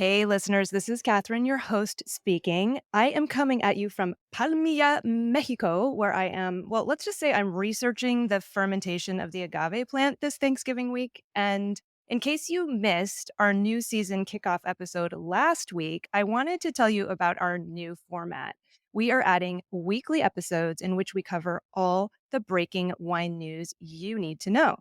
Hey, listeners, this is Catherine, your host, speaking. I am coming at you from Palmilla, Mexico, where I am, well, let's just say I'm researching the fermentation of the agave plant this Thanksgiving week. And in case you missed our new season kickoff episode last week, I wanted to tell you about our new format. We are adding weekly episodes in which we cover all the breaking wine news you need to know.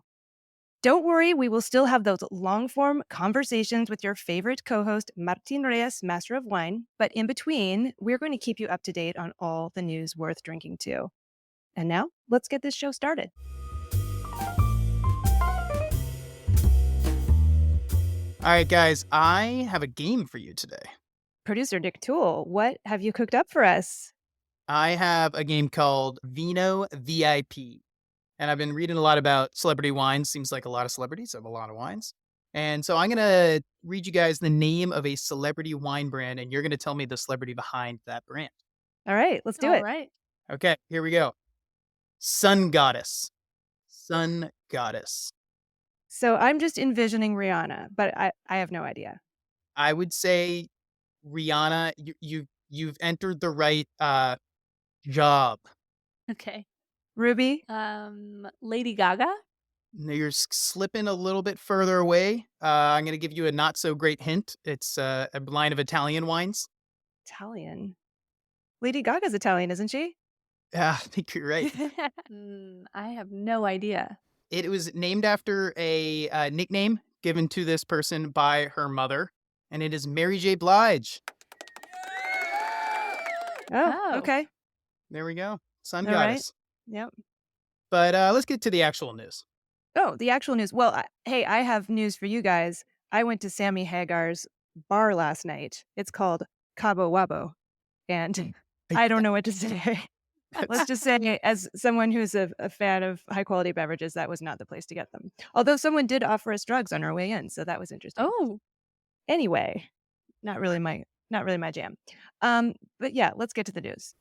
Don't worry, we will still have those long form conversations with your favorite co host, Martin Reyes, Master of Wine. But in between, we're going to keep you up to date on all the news worth drinking too. And now, let's get this show started. All right, guys, I have a game for you today. Producer Nick Toole, what have you cooked up for us? I have a game called Vino VIP. And I've been reading a lot about celebrity wines. Seems like a lot of celebrities have a lot of wines. And so I'm going to read you guys the name of a celebrity wine brand, and you're going to tell me the celebrity behind that brand. All right, let's do All it. right. Okay, here we go. Sun Goddess. Sun Goddess. So I'm just envisioning Rihanna, but I have no idea. I would say Rihanna, you've entered the right job. Okay. Ruby? Lady Gaga? No, you're slipping a little bit further away. I'm going to give you a not so great hint. It's a line of Italian wines. Italian. Lady Gaga's Italian, isn't she? Yeah, I think you're right. I have no idea. It was named after a nickname given to this person by her mother, and it is Mary J. Blige. Oh, okay. There we go. Sun All right. Goddess. Yep. But let's get to the actual news. Oh, the actual news. Well, hey, I have news for you guys. I went to Sammy Hagar's bar last night. It's called Cabo Wabo. And I don't know what to say. Let's just say, as someone who's a fan of high quality beverages, that was not the place to get them. Although someone did offer us drugs on our way in, so that was interesting. Oh, Anyway, not really my jam. But yeah, let's get to the news.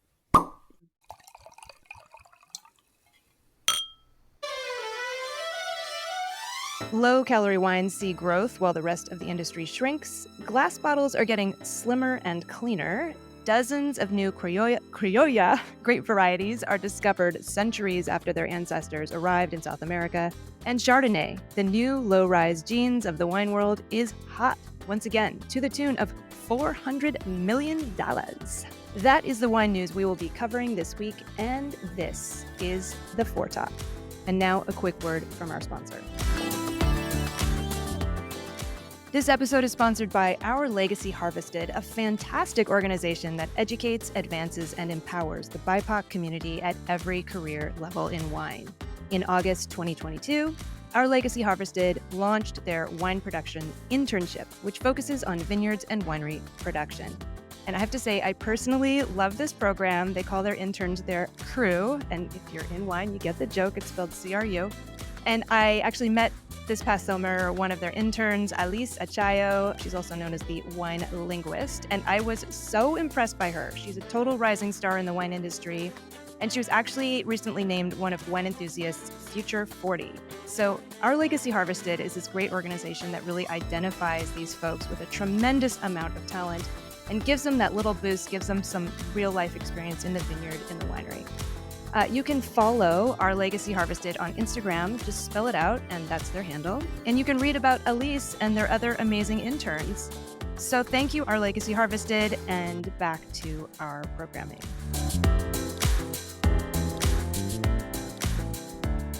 Low-calorie wines see growth while the rest of the industry shrinks. Glass bottles are getting slimmer and cleaner. Dozens of new Criolla grape varieties are discovered centuries after their ancestors arrived in South America. And Chardonnay, the new low-rise jeans of the wine world, is hot once again to the tune of $400 million. That is the wine news we will be covering this week, and this is the Foretop. And now a quick word from our sponsor. This episode is sponsored by Our Legacy Harvested, a fantastic organization that educates, advances, and empowers the BIPOC community at every career level in wine. In August 2022, Our Legacy Harvested launched their wine production internship, which focuses on vineyards and winery production. And I have to say, I personally love this program. They call their interns their crew. And if you're in wine, you get the joke. It's spelled CRU. And I actually met this past summer one of their interns, Alice Achayo. She's also known as the wine linguist. And I was so impressed by her. She's a total rising star in the wine industry. And she was actually recently named one of Wine Enthusiast's Future 40. So Our Legacy Harvested is this great organization that really identifies these folks with a tremendous amount of talent and gives them that little boost, gives them some real life experience in the vineyard, in the winery. You can follow Our Legacy Harvested on Instagram, just spell it out, and that's their handle. And you can read about Elise and their other amazing interns. So thank you, Our Legacy Harvested, and back to our programming.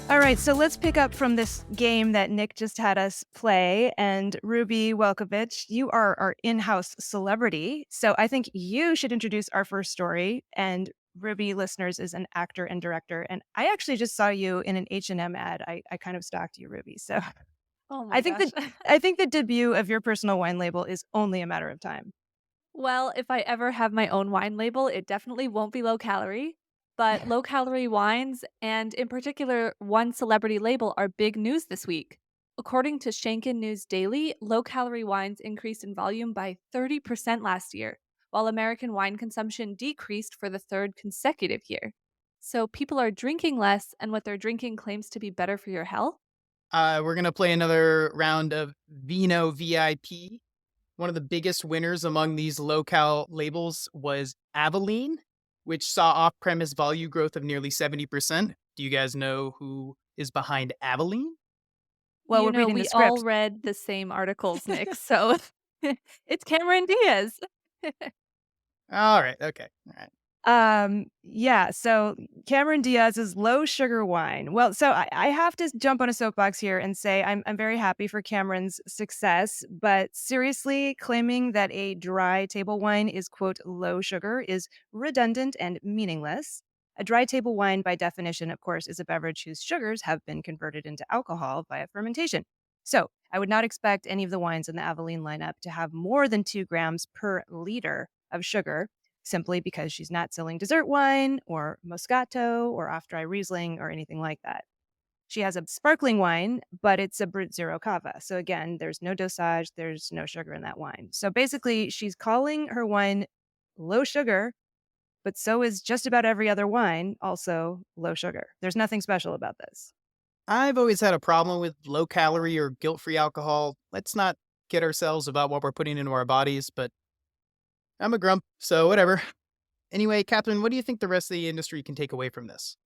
All right, so let's pick up from this game that Nick just had us play. And Ruby Welkovich, you are our in-house celebrity. So I think you should introduce our first story. And Ruby, listeners, is an actor and director. And I actually just saw you in an H&M ad. I kind of stalked you, Ruby. So oh my gosh. I think the debut of your personal wine label is only a matter of time. Well, if I ever have my own wine label, it definitely won't be low calorie. But low calorie wines, and in particular, one celebrity label, are big news this week. According to Shanken News Daily, low calorie wines increased in volume by 30% last year, while American wine consumption decreased for the third consecutive year. So people are drinking less, and what they're drinking claims to be better for your health. We're going to play another round of Vino VIP. One of the biggest winners among these low cal labels was Aveline, which saw off premise volume growth of nearly 70%. Do you guys know who is behind Aveline? Well, we're reading the We all script. read the same articles, Nick, so it's Cameron Diaz. All right. Okay. All right. Yeah, so Cameron Diaz's low sugar wine. Well, so I have to jump on a soapbox here and say I'm very happy for Cameron's success, but seriously, claiming that a dry table wine is quote low sugar is redundant and meaningless. A dry table wine, by definition, of course, is a beverage whose sugars have been converted into alcohol via fermentation. So I would not expect any of the wines in the Aveline lineup to have more than 2 grams per liter of sugar simply because she's not selling dessert wine or Moscato or off dry Riesling or anything like that. She has a sparkling wine, but it's a Brut Zero Cava. So again, there's no dosage, there's no sugar in that wine. So basically, she's calling her wine low sugar, but so is just about every other wine also low sugar. There's nothing special about this. I've always had a problem with low calorie or guilt free alcohol. Let's not kid ourselves about what we're putting into our bodies, but I'm a grump, so whatever. Anyway, Catherine, what do you think the rest of the industry can take away from this?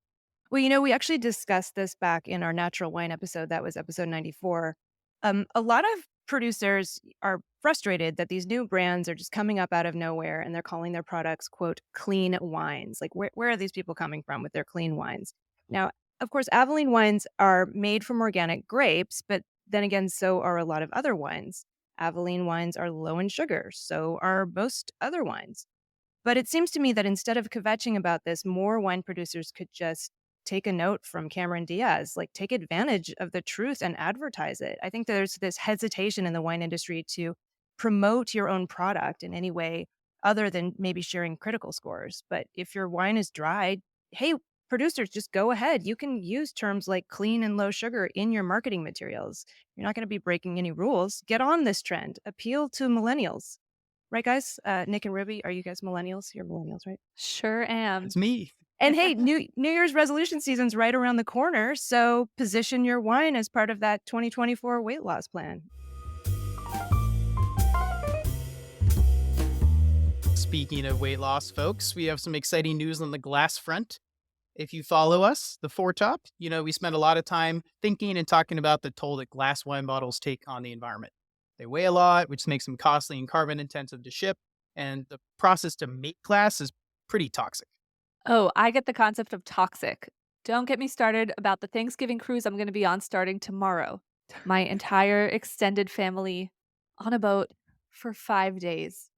Well, we actually discussed this back in our natural wine episode. That was episode 94. A lot of producers are frustrated that these new brands are just coming up out of nowhere and they're calling their products, quote, clean wines. Like, where are these people coming from with their clean wines? Now, of course, Aveline wines are made from organic grapes, but then again, so are a lot of other wines. Aveline wines are low in sugar, so are most other wines. But it seems to me that instead of kvetching about this, more wine producers could just take a note from Cameron Diaz, like take advantage of the truth and advertise it. I think there's this hesitation in the wine industry to promote your own product in any way other than maybe sharing critical scores. But if your wine is dry, hey, producers, just go ahead. You can use terms like clean and low sugar in your marketing materials. You're not going to be breaking any rules. Get on this trend. Appeal to millennials. Right, guys? Nick and Ruby, are you guys millennials? You're millennials, right? Sure am. It's me. And hey, New Year's resolution season's right around the corner, so position your wine as part of that 2024 weight loss plan. Speaking of weight loss, folks, we have some exciting news on the glass front. If you follow us, the Four Top, we spend a lot of time thinking and talking about the toll that glass wine bottles take on the environment. They weigh a lot, which makes them costly and carbon intensive to ship, and the process to make glass is pretty toxic. Oh, I get the concept of toxic. Don't get me started about the Thanksgiving cruise I'm going to be on starting tomorrow. My entire extended family on a boat for 5 days.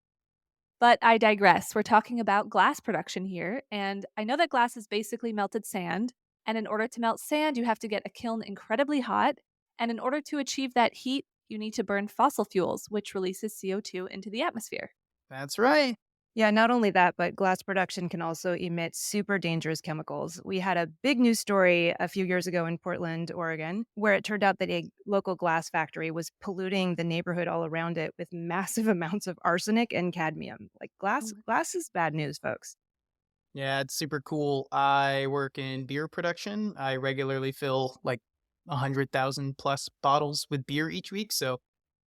But I digress. We're talking about glass production here, and I know that glass is basically melted sand. And in order to melt sand, you have to get a kiln incredibly hot. And in order to achieve that heat, you need to burn fossil fuels, which releases CO2 into the atmosphere. That's right. Yeah, not only that, but glass production can also emit super dangerous chemicals. We had a big news story a few years ago in Portland, Oregon, where it turned out that a local glass factory was polluting the neighborhood all around it with massive amounts of arsenic and cadmium. Like glass is bad news, folks. Yeah, it's super cool. I work in beer production. I regularly fill like 100,000 plus bottles with beer each week, so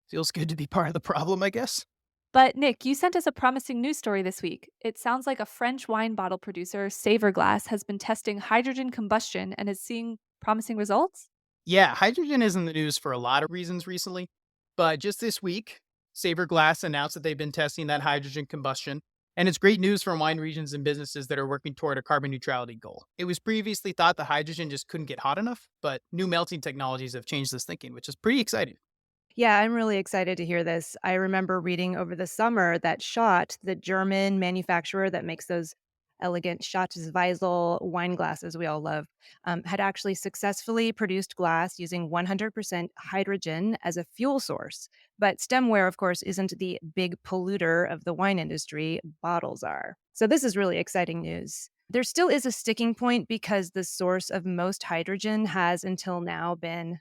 feels good to be part of the problem, I guess. But Nick, you sent us a promising news story this week. It sounds like a French wine bottle producer, Saverglass, has been testing hydrogen combustion and is seeing promising results? Yeah, hydrogen is in the news for a lot of reasons recently, but just this week, Sabre Glass announced that they've been testing that hydrogen combustion, and it's great news for wine regions and businesses that are working toward a carbon neutrality goal. It was previously thought that hydrogen just couldn't get hot enough, but new melting technologies have changed this thinking, which is pretty exciting. Yeah, I'm really excited to hear this. I remember reading over the summer that Schott, the German manufacturer that makes those elegant Schatzweisel wine glasses we all love, had actually successfully produced glass using 100% hydrogen as a fuel source. But stemware, of course, isn't the big polluter of the wine industry. Bottles are. So this is really exciting news. There still is a sticking point because the source of most hydrogen has until now been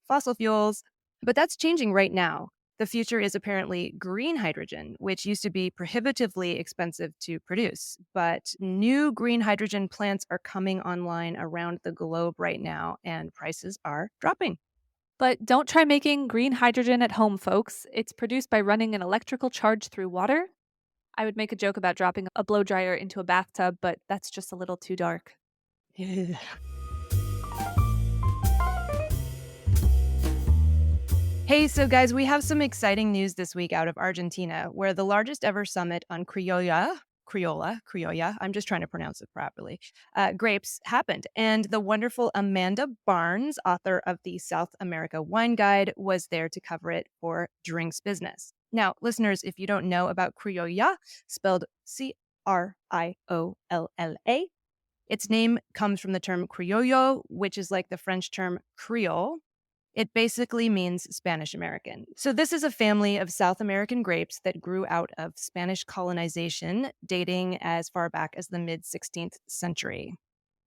fossil fuels, but that's changing right now. The future is apparently green hydrogen, which used to be prohibitively expensive to produce. But new green hydrogen plants are coming online around the globe right now, and prices are dropping. But don't try making green hydrogen at home, folks. It's produced by running an electrical charge through water. I would make a joke about dropping a blow dryer into a bathtub, but that's just a little too dark. Hey, so guys, we have some exciting news this week out of Argentina, where the largest ever summit on Criolla, I'm just trying to pronounce it properly, grapes happened. And the wonderful Amanda Barnes, author of the South America Wine Guide, was there to cover it for Drinks Business. Now, listeners, if you don't know about Criolla, spelled Criolla, its name comes from the term criollo, which is like the French term Creole. It basically means Spanish American. So, this is a family of South American grapes that grew out of Spanish colonization, dating as far back as the mid 16th century.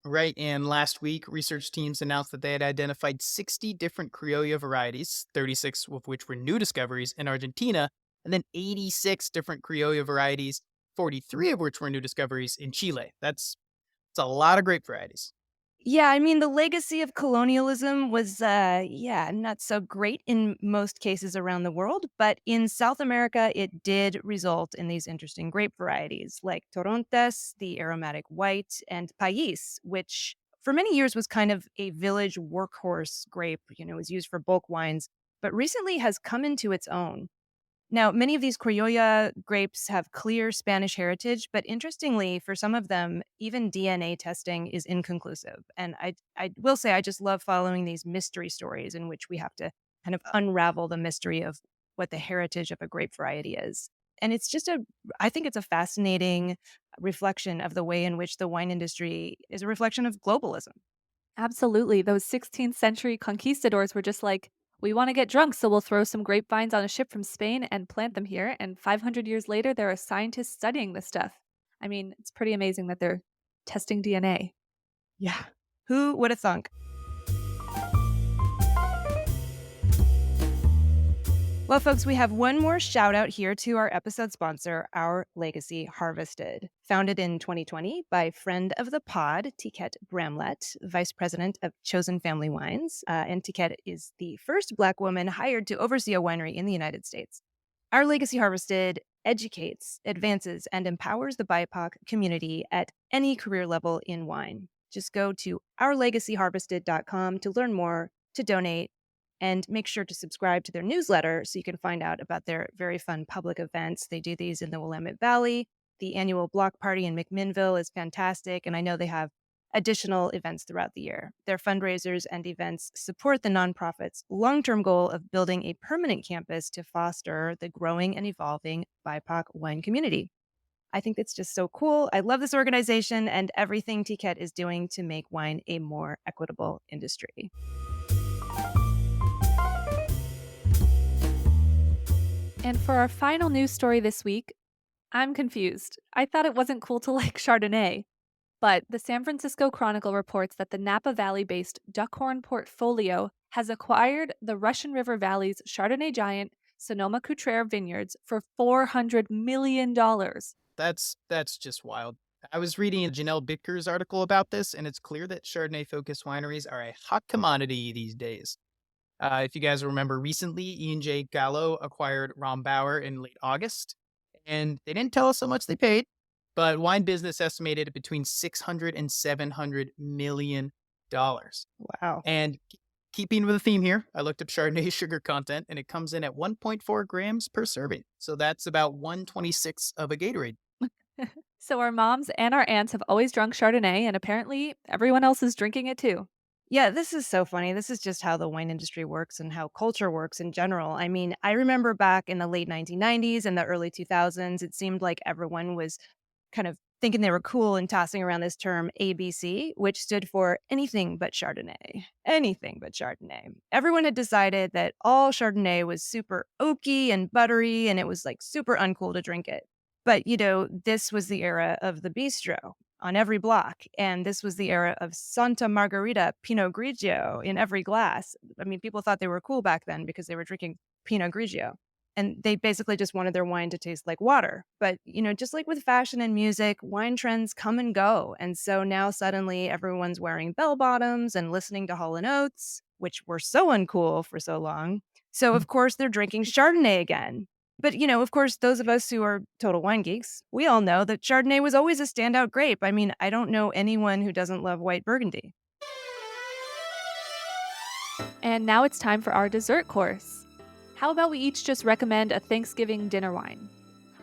Right. And last week, research teams announced that they had identified 60 different Criolla varieties, 36 of which were new discoveries in Argentina, and then 86 different Criolla varieties, 43 of which were new discoveries in Chile. It's a lot of grape varieties. Yeah, I mean, the legacy of colonialism was, not so great in most cases around the world. But in South America, it did result in these interesting grape varieties like Torontes, the aromatic white, and Pais, which for many years was kind of a village workhorse grape, was used for bulk wines, but recently has come into its own. Now, many of these Criolla grapes have clear Spanish heritage, but interestingly, for some of them, even DNA testing is inconclusive. And I will say, I just love following these mystery stories in which we have to kind of unravel the mystery of what the heritage of a grape variety is. And I think it's a fascinating reflection of the way in which the wine industry is a reflection of globalism. Absolutely. Those 16th century conquistadors were just like, we want to get drunk, so we'll throw some grapevines on a ship from Spain and plant them here. And 500 years later, there are scientists studying this stuff. I mean, it's pretty amazing that they're testing DNA. Yeah. Who would have thunk? Well, folks, we have one more shout out here to our episode sponsor, Our Legacy Harvested. Founded in 2020 by friend of the pod, Tiket Bramlett, Vice President of Chosen Family Wines. And Tiket is the first Black woman hired to oversee a winery in the United States. Our Legacy Harvested educates, advances, and empowers the BIPOC community at any career level in wine. Just go to ourlegacyharvested.com to learn more, to donate, and make sure to subscribe to their newsletter so you can find out about their very fun public events. They do these in the Willamette Valley. The annual block party in McMinnville is fantastic, and I know they have additional events throughout the year. Their fundraisers and events support the nonprofit's long-term goal of building a permanent campus to foster the growing and evolving BIPOC wine community. I think that's just so cool. I love this organization and everything Tiket is doing to make wine a more equitable industry. And for our final news story this week, I'm confused. I thought it wasn't cool to like Chardonnay. But the San Francisco Chronicle reports that the Napa Valley based Duckhorn portfolio has acquired the Russian River Valley's Chardonnay giant Sonoma Cutrer Vineyards for $400 million. That's just wild. I was reading Janelle Bitker's article about this, and it's clear that Chardonnay-focused wineries are a hot commodity these days. If you guys remember recently, Ian J. Gallo acquired Rombauer in late August, and they didn't tell us how much they paid, but Wine Business estimated between $600 and $700 million. Wow. And keeping with the theme here, I looked up Chardonnay sugar content, and it comes in at 1.4 grams per serving. So that's about 1/26 of a Gatorade. So our moms and our aunts have always drunk Chardonnay, and apparently everyone else is drinking it too. Yeah, this is so funny. This is just how the wine industry works and how culture works in general. I mean, I remember back in the late 1990s and the early 2000s, it seemed like everyone was kind of thinking they were cool and tossing around this term ABC, which stood for anything but Chardonnay. Anything but Chardonnay. Everyone had decided that all Chardonnay was super oaky and buttery and it was like super uncool to drink it. But, this was the era of the bistro on every block. And this was the era of Santa Margarita Pinot Grigio in every glass. I mean, people thought they were cool back then because they were drinking Pinot Grigio. And they basically just wanted their wine to taste like water. But, just like with fashion and music, wine trends come and go. And so now suddenly everyone's wearing bell bottoms and listening to Hall & Oates. which were so uncool for so long. So, of course, they're drinking Chardonnay again. But, of course, those of us who are total wine geeks, we all know that Chardonnay was always a standout grape. I mean, I don't know anyone who doesn't love white Burgundy. And now it's time for our dessert course. How about we each just recommend a Thanksgiving dinner wine?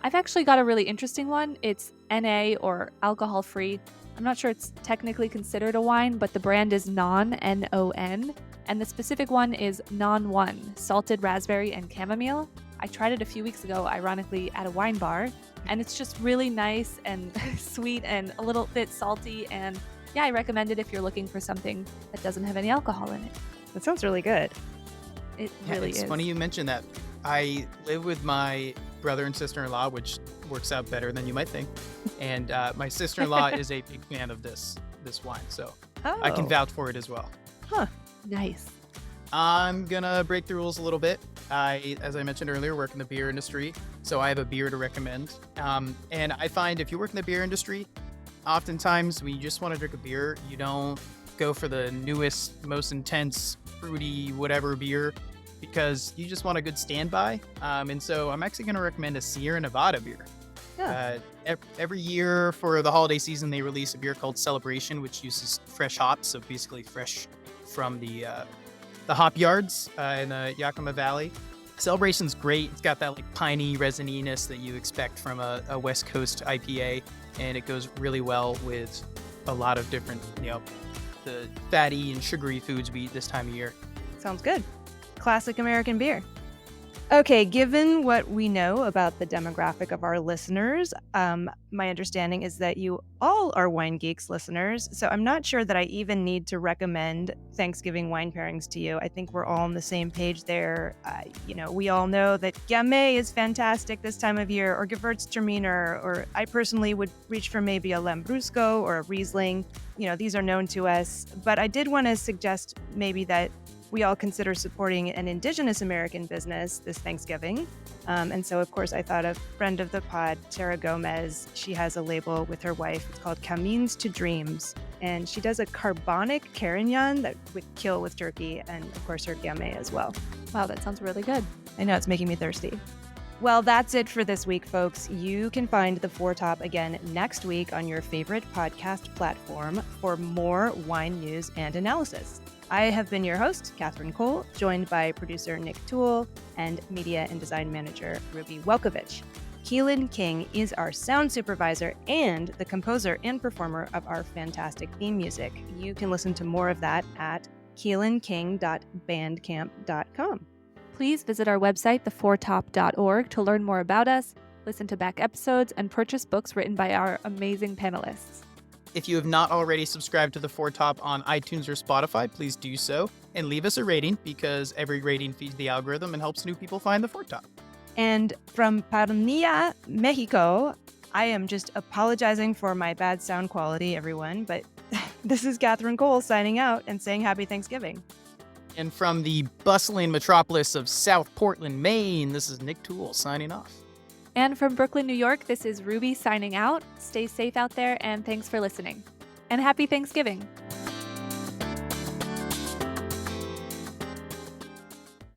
I've actually got a really interesting one. It's NA or alcohol free. I'm not sure it's technically considered a wine, but the brand is Non, N-O-N, and the specific one is Non 1, salted raspberry and chamomile. I tried it a few weeks ago, ironically, at a wine bar, and it's just really nice and sweet and a little bit salty. And yeah, I recommend it if you're looking for something that doesn't have any alcohol in it. That sounds really good. It really it's is. funny you mentioned that. I live with my brother and sister-in-law, which works out better than you might think. And my sister-in-law is a big fan of this wine, so I can vouch for it as well. Huh. Nice. I'm gonna break the rules a little bit. As I mentioned earlier, work in the beer industry, so I have a beer to recommend. And I find if you work in the beer industry, oftentimes when you just want to drink a beer, you don't go for the newest, most intense, fruity, whatever beer, because you just want a good standby. And so I'm actually going to recommend a Sierra Nevada beer. Yeah. Every year for the holiday season, they release a beer called Celebration, which uses fresh hops, so basically fresh from the hop yards in the Yakima Valley. Celebration's great. It's got that like piney resininess that you expect from a West Coast IPA, and it goes really well with a lot of different, the fatty and sugary foods we eat this time of year. Sounds good. Classic American beer. Okay, given what we know about the demographic of our listeners, my understanding is that you all are wine geeks listeners, so I'm not sure that I even need to recommend Thanksgiving wine pairings to you. I think we're all on the same page there. We all know that Gamay is fantastic this time of year, or Gewürztraminer, or I personally would reach for maybe a Lambrusco or a Riesling. These are known to us, but I did want to suggest maybe that we all consider supporting an Indigenous American business this Thanksgiving. And so, of course, I thought of friend of the pod, Tara Gomez. She has a label with her wife. It's called Camins to Dreams. And she does a carbonic Carignan that would kill with turkey, and, of course, her Gamay as well. Wow, that sounds really good. I know, it's making me thirsty. Well, that's it for this week, folks. You can find The Four Top again next week on your favorite podcast platform for more wine news and analysis. I have been your host, Catherine Cole, joined by producer Nick Toole and media and design manager Ruby Welkovich. Keelan King is our sound supervisor and the composer and performer of our fantastic theme music. You can listen to more of that at keelanking.bandcamp.com. Please visit our website, thefourtop.org, to learn more about us, listen to back episodes, and purchase books written by our amazing panelists. If you have not already subscribed to The Four Top on iTunes or Spotify, please do so and leave us a rating, because every rating feeds the algorithm and helps new people find The Four Top. And from Parnilla, Mexico, I am just apologizing for my bad sound quality, everyone, but this is Catherine Cole signing out and saying Happy Thanksgiving. And from the bustling metropolis of South Portland, Maine, this is Nick Toole signing off. And from Brooklyn, New York, this is Ruby signing out. Stay safe out there, and thanks for listening. And happy Thanksgiving.